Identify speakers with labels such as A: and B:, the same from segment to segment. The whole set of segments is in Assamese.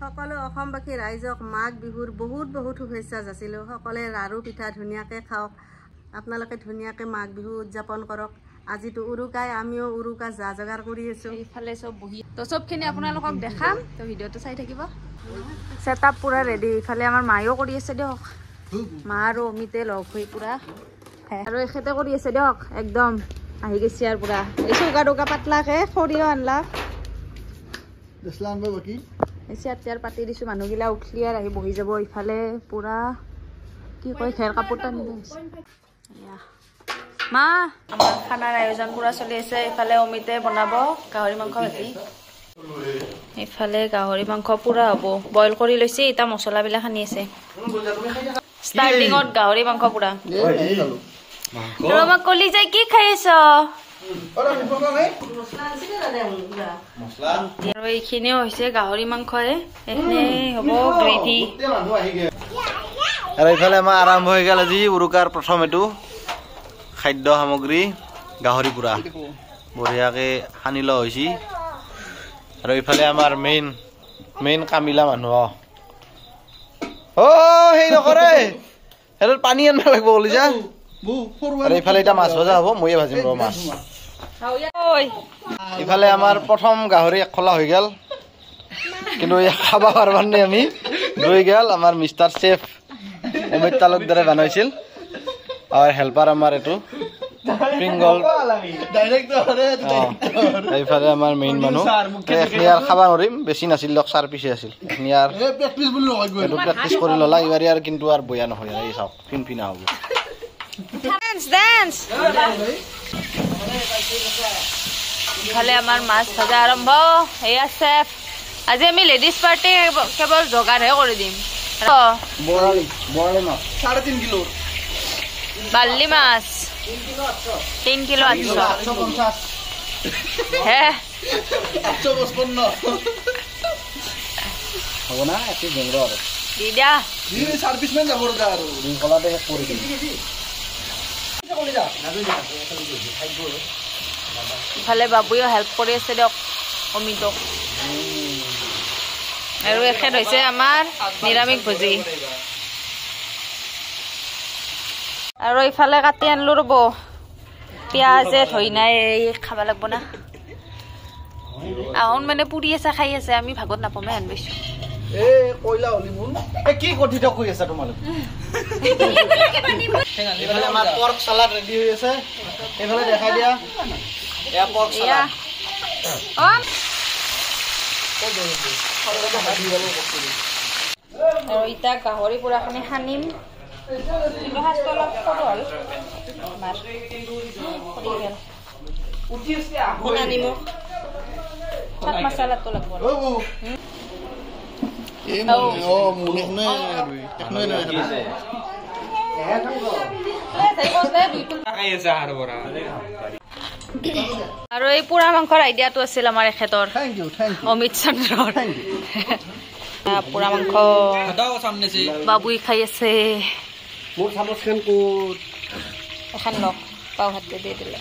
A: সকলো অসমবাসী ৰাইজক মাঘ বিহুৰ বহুত বহুত শুভেচ্ছা যাচিলোঁ। সকলোৱে লাড়ু পিঠা ধুনীয়াকৈ খাওক, আপোনালোকে ধুনীয়াকৈ মাঘ বিহু উদযাপন কৰক। আজিতো উৰুকাই, আমিও উৰুকা যা যোগাৰ কৰি আছোঁ।
B: ইফালে চব বহি তো চবখিনি আপোনালোকক দেখাম, তো ভিডিঅ'টো চাই থাকিব। ছেটআপ পুৰা ৰেডি। ইফালে আমাৰ মায়েও কৰি আছে দিয়ক, মা আৰু অমিতে লগ হৈ পুৰা, আৰু এখেতে কৰি আছে দিয়ক একদম আহি গৈছে আৰু পুৰা। এই চৌকা টৌকা পাতলাকে সৰিয়হ আনলা চেয়াৰ চেয়াৰ পাতি দিছোঁ। মানুহগিলা উঠলি আৰু আহি বহি যাব। ইফালে পুৰা কি কয় ঘেৰ কাপোৰ টানি দিছে। মা আমাৰ খানাৰ আয়োজন পুৰা চলি আছে। ইফালে অমিতে বনাব গাহৰি মাংস ভাজি, ইফালে গাহৰি মাংস পুৰা হ'ব, বইল কৰি লৈছে। এতিয়া মছলাবিলাক সানি আছে। ষ্টাৰ্টিঙত গাহৰি মাংস পুৰা। তোমাক কলি যাই কি খাই আছ? আৰু এইখিনিও হৈছে গাহৰি মাংসয়ে, এইখিনি হ'ব গ্ৰেভি।
C: আৰু এইফালে আমাৰ আৰম্ভ হৈ গ'ল আজি উৰুকাৰ প্ৰথম এইটো খাদ্য সামগ্ৰী গাহৰি পুৰা বঢ়িয়াকৈ সানি লোৱা হৈছে। আৰু এইফালে আমাৰ মেইন কামিলা মানুহ সেই নকৰে, সেইটো পানী আনিব লাগিব বুলি যা। আৰু এইফালে এতিয়া মাছ ভজা হ'ব, ময়ে ভাজিম ৰ মাছ। ইফালে আমাৰ প্ৰথম গাহৰি এক খোলা হৈ গ'ল, কিন্তু খাব পাৰবাৰ নাই আমি, ৰৈ গ'ল। আমাৰ মিষ্টাৰ চেফ অমিত তালুকদাৰে বনাইছিল, আৰু হেল্পাৰ আমাৰ এইটো পিংগল। এইফালে আমাৰ মেইন মানুহ, এইখিনি আৰু খাব নোৱাৰিম, বেছি নাছিল দিয়ক, 4 পিছে আছিল। এইখিনি আৰু প্ৰেক্টিচ কৰি ল'লা এইবাৰ, আৰু কিন্তু আৰু বয়া নহয়। এই চাওক ফিনফিনা হ'ব।
B: ইফালে আমাৰ মাছ ভজা আৰম্ভ। এয়া চেফ, আজি আমি লেডিজ পাৰ্টি কেৱল যোগাৰহে কৰি দিম। বাল্লি মাছ 3 কিলো 850 হে
C: হ'ব না একটু জংৰ আৰু
B: দি দিয়া। ইফালে বাবুয়েও হেল্প কৰি আছে দিয়ক অমিতক। আৰু এখেত হৈছে আমাৰ নিৰামিষ ভোজী। আৰু ইফালে কাটি আনলো ৰ'ব পিঁয়াজে ধই নাই, এই খাব লাগব না। আহোন মানে পুৰি আছে, খাই আছে, আমি ভাগত নাপামে আন পাইছোঁ।
C: কি কথিত কৈ আছা তোমালোক? এইফালে আমাৰ পৰ্ক সালাড ৰেডি হৈ আছে, এইফালে দেখাই দিয়া। এয়া পৰ্ক সালাড।
B: আৰু এতিয়া গাহৰি পুৰাখিনি সানিম। সাজটো অলপ সৰু হ'ল আমাৰ, নিমখ চাট মছলাটো লাগব। আৰু এই পুৰা মাংসৰ আইডিয়াটো আছিল আমাৰ এখেতৰ, অমিত চন্দ্ৰৰ। পুৰা মাংস বাবুই খাই আছে। এখন লওক, পাও হাতে দি দিলে।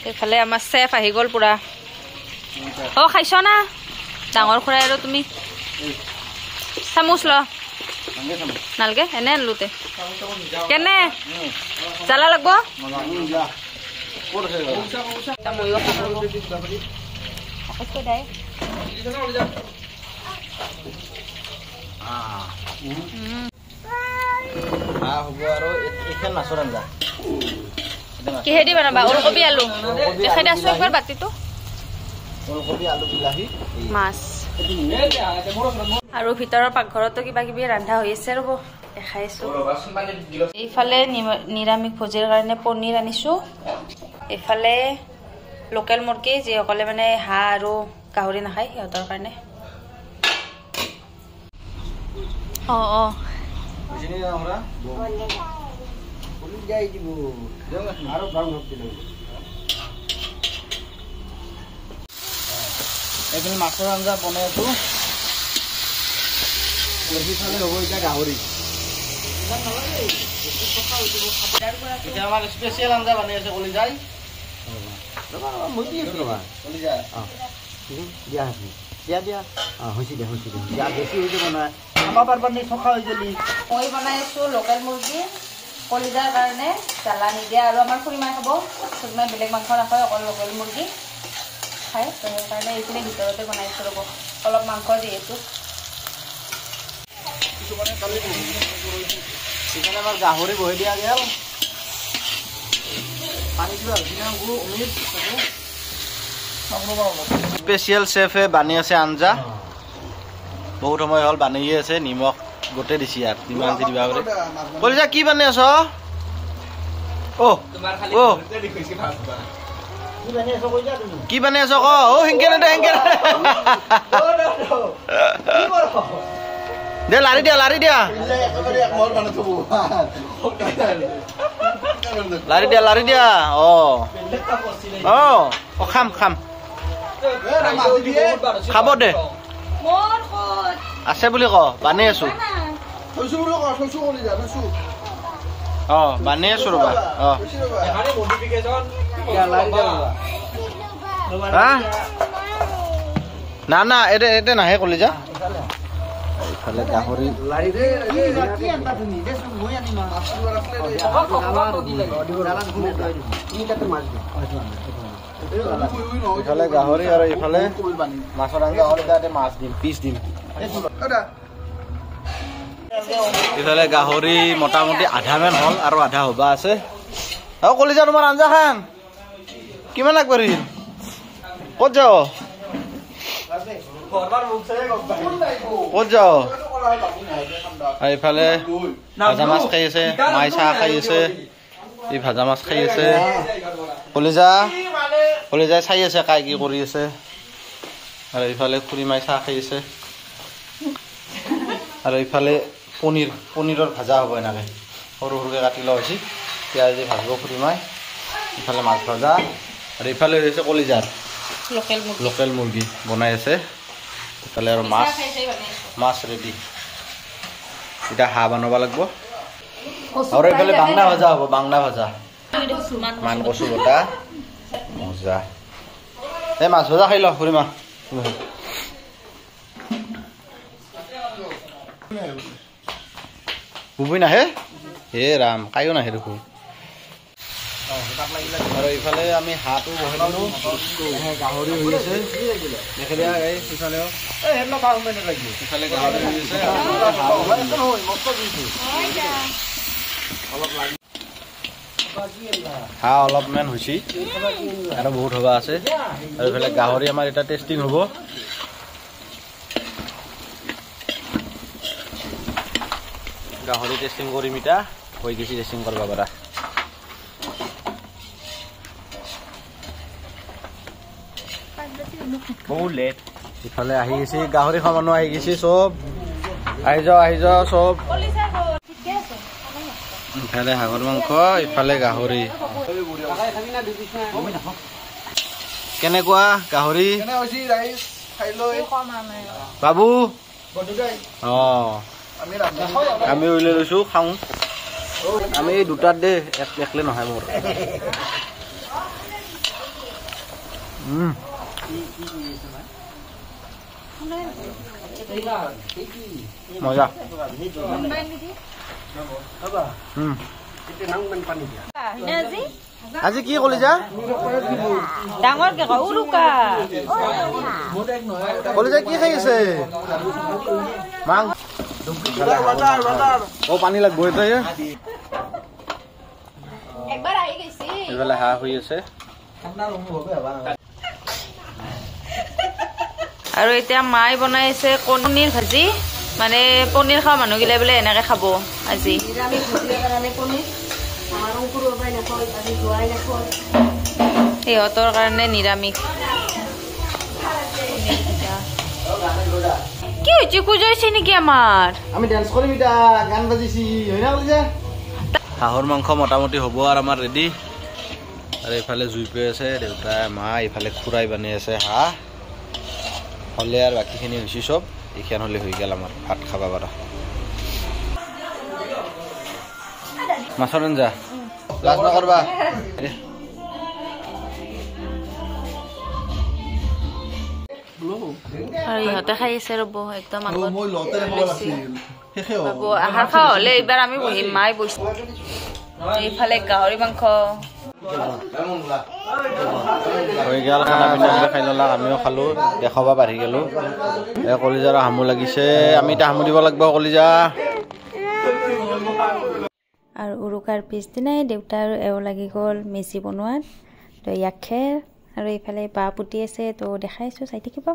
B: এইফালে আমাৰ চেফ আহি গ'ল পুৰা। খাইছ না ডাঙৰ খুৰাই? আৰু তুমি চামুচ ল নালগে, এনে আনলোতে কেনে জ্বালা লাগব। কিহেদি বনাবা? ওলকবি আলু দেখাই দিয়াছো একবাৰ বাতিটো। মাছ আৰু ভিতৰৰ পাকঘৰতো কিবা কিবি ৰন্ধা হৈ আছে ৰ'ব, দেখাইছো। এইফালে নিৰামিষ ভোজীৰ কাৰণে পনীৰ আনিছো। এইফালে লোকেল মুৰ্গী, যিসকলে মানে হাঁহ আৰু গাহৰি নাখায় সিহঁতৰ কাৰণে।
C: এইখিনি মাছৰ আঞ্জা বনাই আছো। সিফালে হ'ব এতিয়া গাহৰি। এতিয়া আমাৰ স্পেচিয়েল আঞ্জা বনাই আছে কলিজাই। মই দি আছো ৰবা কলিজাই। দিয়া আছে দিয়া দিয়া হৈছে দে দিয়া বেছি হৈ যাব নহয় খাব পাৰবা নে চখা হৈ গলি
B: মই বনাই আছোঁ লোকেল মুৰ্গী কলিজাৰ কাৰণে জ্বালা নিদিয়া আৰু আমাৰ খুৰীমাই খাব খুৰীমাই বেলেগ মাংস নাখায় অকল লোকেল মুৰ্গী খায় তো সেইকাৰণে এইখিনি ভিতৰতে বনাইছোঁ ৰ'ব অলপ মাংস যিহেতু
C: এখানে আমার গাহরি বহে দিয়া গেল পানি দিবা অমিত স্পেশাল শেফে বানি আছে আঞ্জা বহুত সময় হল বানিয়ে আছে নিমখ গোটে দিছি আর যিমান যি দিবা করে কলিজা কি বানি আছ ও ও কি বানি আছ ক ও হেংকে দে দে লাৰি দিয়া লাৰি দিয়া অ অ খাম খাম খাব দে আছে বুলি ক বানি আছো অ বানি আছো ৰবা অ না না এতে নাহে কলিজা ইফালে গাহৰি ইফালে গাহৰি আৰু ইফালে মাছৰ আঞ্জা হ'লে তাতে মাছ দিম পিচ দিম ইফালে গাহৰি মোটামুটি আধামান হ'ল আৰু আধা হ'বা আছে অ কলিজা তোমাৰ আঞ্জা খান কিমান আগবাঢ়ি ক'ত যাও ক'ত যাও এইফালে ভাজা মাছ খাই আছে মাই চাহ খাই আছে এই ভাজা মাছ খাই আছে কলিজাই চাই আছে কাই কি কৰি আছে আৰু এইফালে খুৰী মাই চাহ খাই আছে আৰু এইফালে পনীৰৰ ভাজা হ'ব এনেকৈ সৰু সৰুকৈ কাটি লোৱা হৈছে পিঁয়াজ দি ভাজিব খুৰী মাই ইফালে মাছ ভাজা আৰু এইফালে হৈছে কলিজাৰ লোকেল মুৰ্গী বনাই আছে ইফালে আৰু মাছ ৰেডি এতিয়া হাঁহ বনাব লাগিব আৰু এইফালে বাংনা ভাজা হ'ব বাংনা ভাজা মান কচু বটা মজা এই মাছ ভাজা খাই ল খুৰী মা বুবুই নাহে হে ৰাম কাইও নাহে দেখোন আৰু ইফালে আমি হাঁহটো বহাই দিলোঁ গাহৰি হৈ আছে দেখি দিয়া এই সিফালেও সিফালে গাহৰি হৈ আছে হাঁহ অলপমান হৈছে আৰু বহুত হ'বা আছে আৰু ইফালে গাহৰি আমাৰ এতিয়া টেষ্টিং হ'ব গাহৰি টেষ্টিং কৰিম এতিয়া হৈ গৈছে টেষ্টিং কৰিব পাৰা বহুত লেট ইফালে আহি গৈছে গাহৰি খোৱা মানুহ আহি গৈছে চব আহি যাও চব ইফালে হাঁহৰ মাংস ইফালে গাহৰি কেনেকুৱা গাহৰি বাবু অ আমি উলিয়াই লৈছো খাওঁ আমি দুটাত দে একলে নহয় মোৰ মজা আজি কি কলিজা
B: ডাঙৰকে কওঁ উৰুকা
C: কলিজা কি খাই আছে মাং অ পানী লাগব এতিয়া
B: একবাৰ আহি গৈছে
C: এইফালে হাঁহ হৈ আছে
B: আৰু এতিয়া মাই বনাই আছে পনীৰ ভাজি মানে পনীৰ খোৱা মানুহগিলাই বোলে এনেকে খাব আজি সিহঁতৰ কাৰণে নিৰামিষ কি হৈছে খুজাইছে নেকি আমাৰ
C: আমি ডান্স কৰিম এতিয়া গান বাজিছি হয় না কলিজা হাঁহৰ মাংস মোটামুটি হ'ব আৰু আমাৰ ৰেডি আৰু এইফালে জুই পৰি আছে দেউতা মা এইফালে খুৰাই বানি আছে হাঁহ হ'লে আৰু বাকীখিনি হৈছে চব এইখান হ'লে হৈ গ'ল আমাৰ ভাত খাব পাৰা মাছৰ আঞ্জা লাজ নকৰবা
B: আৰু ইহঁতে খাই আছে ৰ'ব একদম আগত
C: মই লতে খাব লাগিছিল শেষে হ'ব
B: আহাৰ খোৱা হ'লে এইবাৰ আমি বহিম মায়ে বহিছে এইফালে গাহৰি মাংস
C: হৈ গেল খানা পিনা খাই ল'লাক আমিও খালোঁ দেখাব বাঢ়ি গ'লোঁ এই কলিজাৰ হামু লাগিছে আমি এতিয়া হামু দিব লাগিব কলিজা
B: আৰু উৰুকাৰ পিছদিনাই দেউতা আৰু এওঁ লাগি গ'ল মেজি বনোৱাত তো ইয়াক খেৰ আৰু এইফালে বাঁহ পুতি আছে তো দেখাইছোঁ চাই থাকিব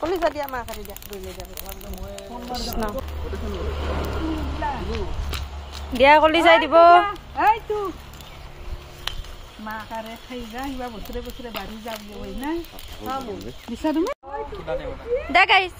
A: কলিজা দিয়া মা কাটি দিয়া
B: দিয়া কলি যাই দিব দে গাইছ